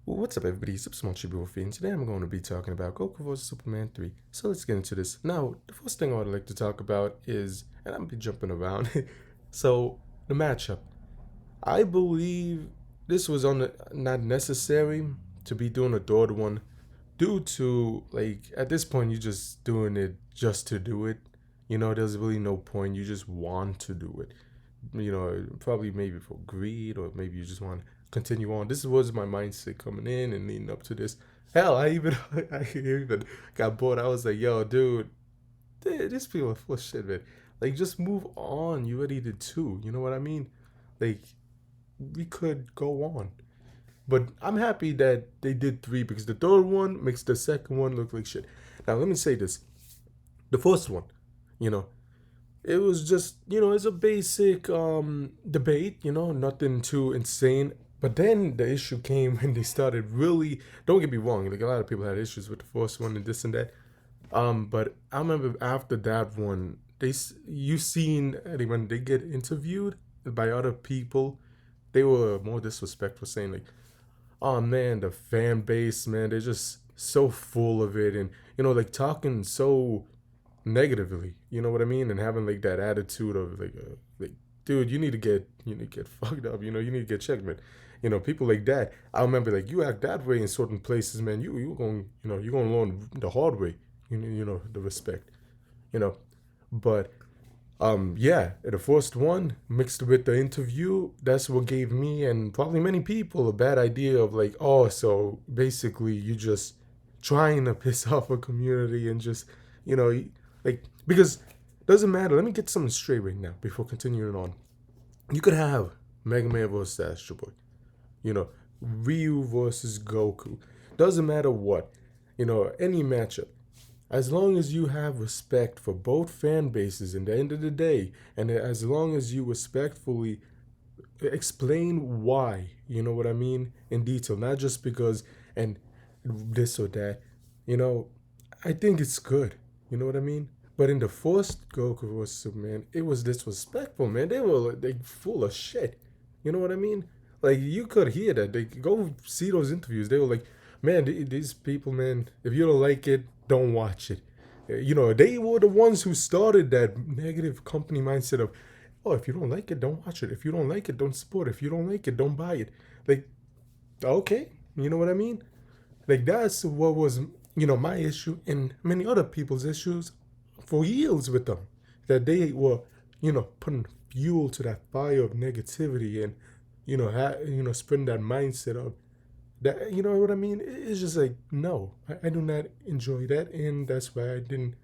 What's up, everybody? Supersmallchibiwolf, and today I'm going to be talking about Goku vs. Superman 3. So let's get into this. Now, the first thing I would like to talk about is, and I'm going to be jumping around, so the matchup. I believe this was not necessary to be doing a third one due to, like, at this point, you're just doing it just to do it. There's really no point. You just want to do it. Probably maybe for greed, or maybe you just want to continue on. This was my mindset coming in and leading up to this. Hell, I even got bored. I was like, yo, dude, these people are full of shit, man. Like, just move on. You already did two. You know what I mean? Like, we could go on. But I'm happy that they did three because the third one makes the second one look like shit. Now, let me say this. The first one, you know, it was just, it's a basic debate, nothing too insane. But then the issue came when they started really, don't get me wrong, like a lot of people had issues with the first one and this and that. But I remember after that one, you seen when they get interviewed by other people, they were more disrespectful, saying like, "Oh man, the fan base, man, they're just so full of it," and like talking so negatively. You know what I mean? And having like that attitude of like, dude, you need to get fucked up. You need to get checked, man. People like that. I remember like you act that way in certain places, man. You going you're gonna learn the hard way. The respect. You know, but yeah, the first one mixed with the interview, that's what gave me and probably many people a bad idea of like, oh, so basically you just trying to piss off a community and just, you know, like because doesn't matter. Let me get something straight right now before continuing on. You could have Mega Man versus Astro Boy, you know, Ryu versus Goku. Doesn't matter what, any matchup. As long as you have respect for both fan bases in the end of the day, and as long as you respectfully explain why, you know what I mean, in detail, not just because and this or that, you know, I think it's good. You know what I mean? But in the first Goku vs Superman, it was disrespectful, man. They were like full of shit. You know what I mean? Like you could hear that. They go see those interviews. They were like, man, these people, man. If you don't like it, don't watch it. They were the ones who started that negative company mindset of, oh, if you don't like it, don't watch it. If you don't like it, don't support it. If you don't like it, don't buy it. Like, okay, you know what I mean? Like that's what was my issue and many other people's issues for years with them, that they were putting fuel to that fire of negativity and spreading that mindset of that. You know what I mean? It's just like no, I do not enjoy that, and that's why I didn't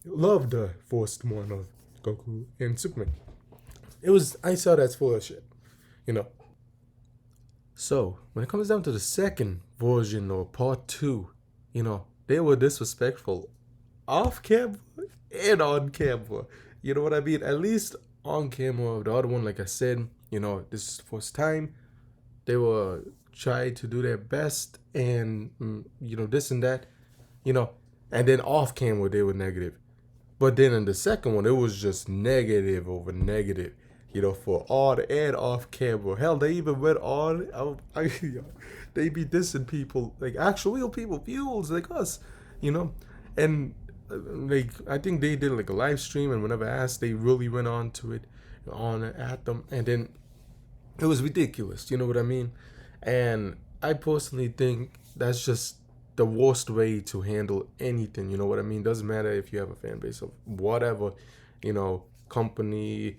love the first one of Goku and Superman. I saw that's full of shit, you know. So when it comes down to the second version or part two, they were disrespectful off camera and on camera. You know what I mean? At least on camera, the other one, like I said, this is the first time they were trying to do their best and this and that, you know, and then off camera they were negative. But then in the second one, it was just negative over negative, for on and off camera. Hell, they even went on. They be dissing people, like actual real people, viewers like us, you know? And like, I think they did like a live stream, and whenever asked, they really went on to it, on at them. And then it was ridiculous, you know what I mean? And I personally think that's just the worst way to handle anything, you know what I mean? Doesn't matter if you have a fan base of whatever, company,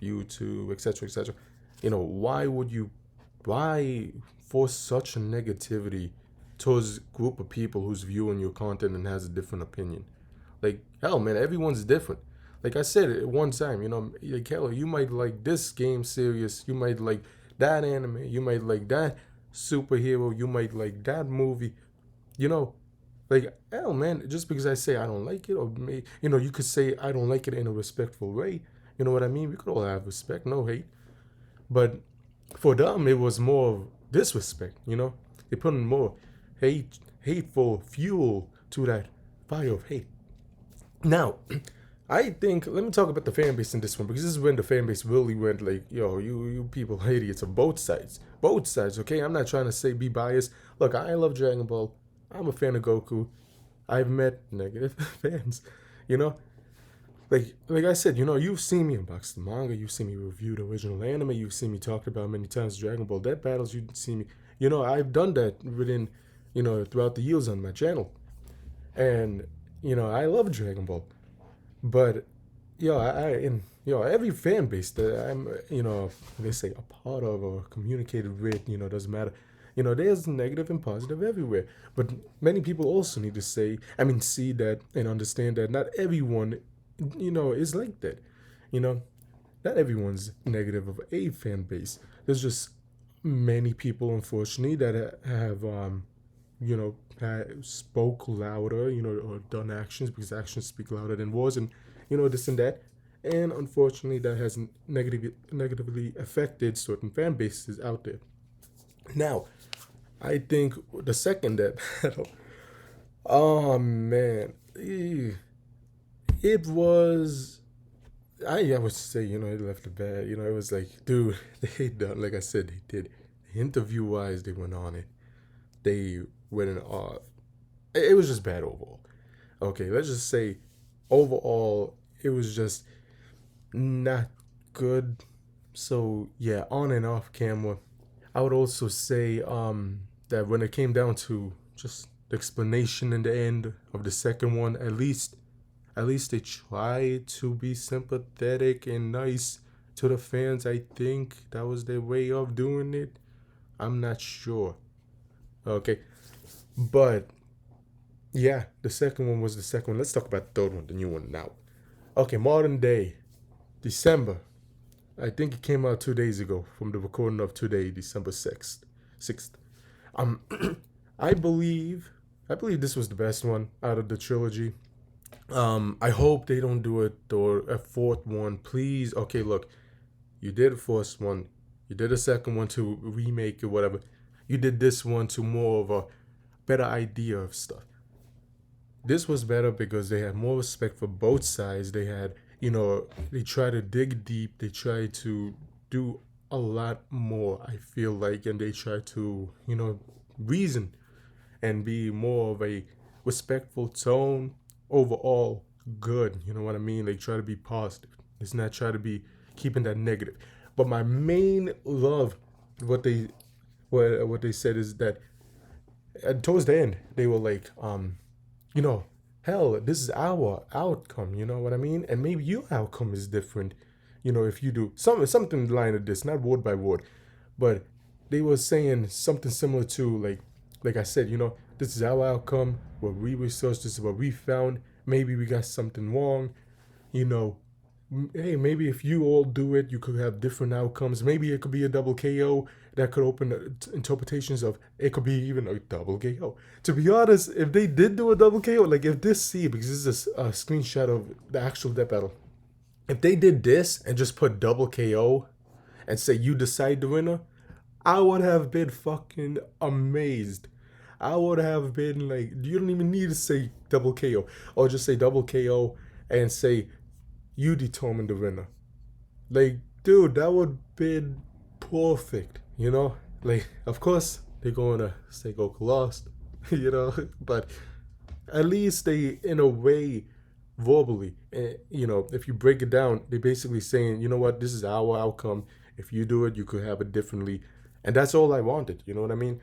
YouTube, etc., etc. Why force such a negativity towards a group of people who's viewing your content and has a different opinion? Like, hell, man, everyone's different. Like I said at one time, like, hell, you might like this game series, you might like that anime, you might like that superhero, you might like that movie, you know. Like, hell, man, just because I say I don't like it, or you could say I don't like it in a respectful way. You know what I mean? We could all have respect, no hate. But for them, it was more disrespect. They put in more hateful fuel to that fire of hate. Now, I think let me talk about the fan base in this one, because this is when the fan base really went like, yo, you people are idiots on both sides. both sides, okay? I'm not trying to say be biased. Look, I love Dragon Ball. I'm a fan of Goku. I've met negative fans, you know? Like I said, you've seen me unbox the manga, you've seen me review the original anime, you've seen me talked about many times Dragon Ball Death Battles, you've seen me, I've done that within, throughout the years on my channel. And, I love Dragon Ball. But, every fan base that I'm, they say a part of or communicated with, doesn't matter. There's negative and positive everywhere. But many people also need to see that and understand that not everyone, is like that. You know, not everyone's negative of a fan base. There's just many people, unfortunately, that have, spoke louder, or done actions because actions speak louder than words, and this and that. And unfortunately, that has negatively affected certain fan bases out there. Now, I think the second that battle, oh man, it was. I would say, it left the bad. It was like, dude, they done, like I said, they did. Interview wise, they went on it. They went in off. It was just bad overall. Okay, let's just say, overall, it was just not good. So yeah, on and off camera. I would also say that when it came down to just the explanation in the end of the second one, at least they tried to be sympathetic and nice to the fans. I think that was their way of doing it. I'm not sure. Okay. But yeah, the second one was the second one. Let's talk about the third one, the new one now. Okay, modern day, December. I think it came out 2 days ago from the recording of today, December 6th. 6th. Um I believe this was the best one out of the trilogy. I hope they don't do it or a fourth one. Please. Okay, look. You did a first one. You did a second one to remake or whatever. You did this one to more of a better idea of stuff. This was better because they had more respect for both sides. They had, they try to dig deep. They try to do a lot more, I feel like, and they try to, reason and be more of a respectful tone. Overall, good. You know what I mean? They try to be positive. It's not try to be keeping that negative. But my main love, what they said is that towards the end they were like, hell, this is our outcome. You know what I mean? And maybe your outcome is different. If you do something in line of this, not word by word, but they were saying something similar to like I said, this is our outcome. What we researched, this is what we found. Maybe we got something wrong. You know, hey, maybe if you all do it, you could have different outcomes. Maybe it could be a double KO that could open interpretations of it could be even a double KO. To be honest, if they did do a double KO, like if this scene, because this is a screenshot of the actual death battle, if they did this and just put double KO and say you decide the winner, I would have been fucking amazed. I would have been like, you don't even need to say double KO, or just say double KO and say you determine the winner. Like, dude, that would have been perfect, Like, of course, they're going to say Goku lost, but at least they, in a way, verbally, if you break it down, they're basically saying, you know what, this is our outcome. If you do it, you could have it differently. And that's all I wanted, you know what I mean?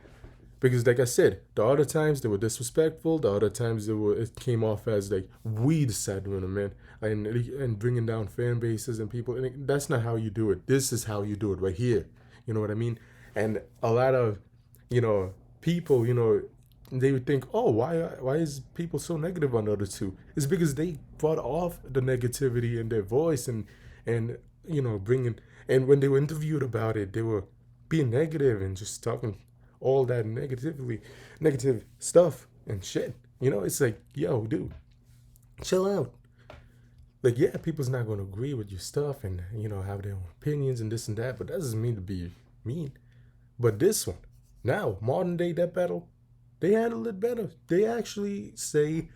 Because like I said, the other times they were disrespectful. The other times it came off as like we decided to win, man, and bringing down fan bases and people. And that's not how you do it. This is how you do it right here. You know what I mean? And a lot of, people, they would think, oh, why is people so negative on the other two? It's because they brought off the negativity in their voice and bringing, and when they were interviewed about it, they were being negative and just talking all that negative stuff and shit. It's like, yo, dude, chill out. Like, yeah, people's not going to agree with your stuff and, have their own opinions and this and that, but that doesn't mean to be mean. But this one, now, modern day death battle, they handle it better. They actually say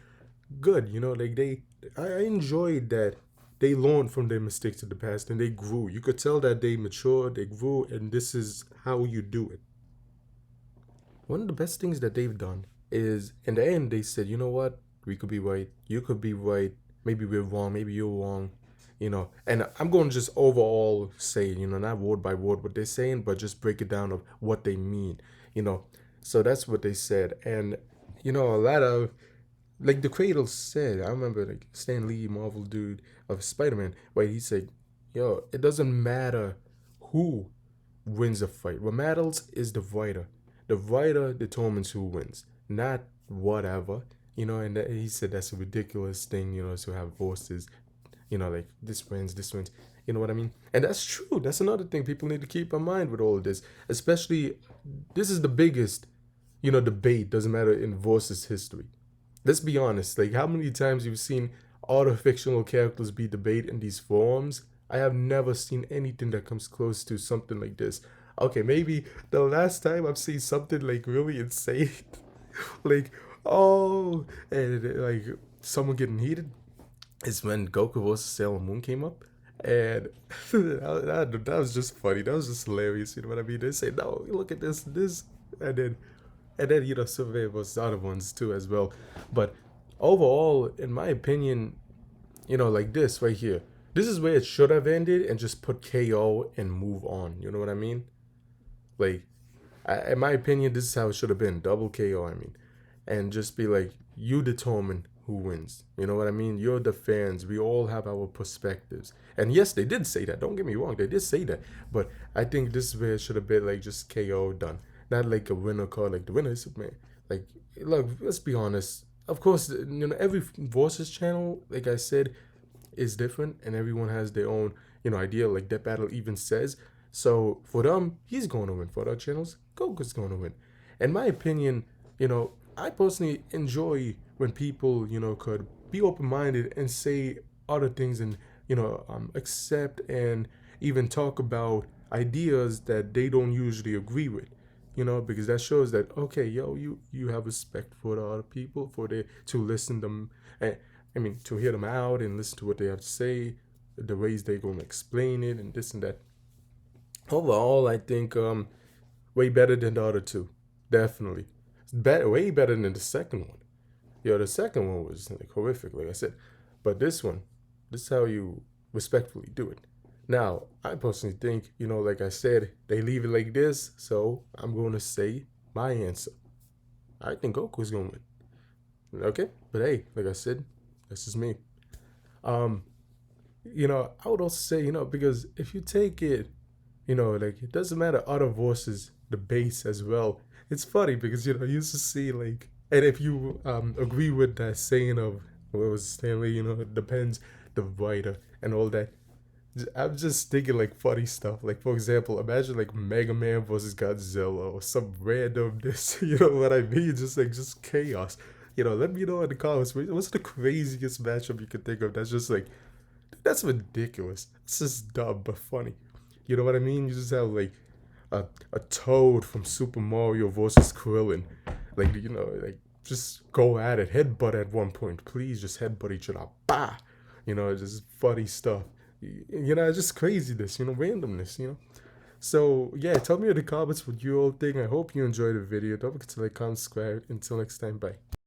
good, like I enjoyed that they learned from their mistakes of the past and they grew. You could tell that they matured, they grew, and this is how you do it. One of the best things that they've done is in the end they said, you know what, we could be right, you could be right, maybe we're wrong, maybe you're wrong, and I'm going to just overall say, not word by word what they're saying, but just break it down of what they mean, you know. So that's what they said. And a lot of, like, the Cradle said, I remember, like, Stan Lee, Marvel dude of Spider-Man, where he said, yo, it doesn't matter who wins a fight. What matters is the writer. The writer determines who wins, not whatever. And he said that's a ridiculous thing, to have voices, like this wins. You know what I mean? And that's true. That's another thing people need to keep in mind with all of this. Especially, this is the biggest, debate, doesn't matter, in voices history. Let's be honest. Like, how many times you've seen other fictional characters be debated in these forums? I have never seen anything that comes close to something like this. Okay, maybe the last time I've seen something like really insane, like, oh, and like someone getting heated, is when Goku vs. Sailor Moon came up. And that was just funny. That was just hilarious. You know what I mean? They say, no, look at this, and then Survey was the other ones too as well. But overall, in my opinion, like this right here, this is where it should have ended and just put KO and move on. You know what I mean? Like, in my opinion, this is how it should have been. Double KO, I mean. And just be like, you determine who wins. You know what I mean? You're the fans. We all have our perspectives. And yes, they did say that. Don't get me wrong. They did say that. But I think this is where it should have been, like, just KO done. Not like a winner card, like the winner is Superman. Like, look, let's be honest. Of course, every Voices channel, like I said, is different. And everyone has their own, idea. Like that battle even says. So for them, he's going to win. For other channels, Goku's going to win. In my opinion, I personally enjoy when people, could be open minded and say other things and, accept and even talk about ideas that they don't usually agree with. Because that shows that, okay, yo, you have respect for the other people, for they to listen them, and I mean to hear them out and listen to what they have to say, the ways they're gonna explain it and this and that. Overall, I think way better than the other two, definitely. Better, way better than the second one. The second one was like horrific, like I said. But this is how you respectfully do it. Now, I personally think, like I said, they leave it like this, so I'm going to say my answer. I think Goku's going to win. Okay? But hey, like I said, this is me. Um, I would also say, because if you take it, like, it doesn't matter other voices, the bass as well. It's funny because, you used to see, like, and if you agree with that saying of what was Stanley, it depends the writer and all that. I'm just thinking like funny stuff. Like, for example, imagine like Mega Man versus Godzilla or some random this. You know what I mean? Just chaos. Let me know in the comments. What's the craziest matchup you could think of? That's just like, that's ridiculous. It's just dumb but funny. You know what I mean? You just have like a Toad from Super Mario versus Krillin. Like, like, just go at it. Headbutt at one point. Please just headbutt each other. Bah! Just funny stuff. Just craziness, randomness, So, yeah, tell me in the comments what you all think. I hope you enjoyed the video. Don't forget to like, comment, subscribe. Until next time, bye.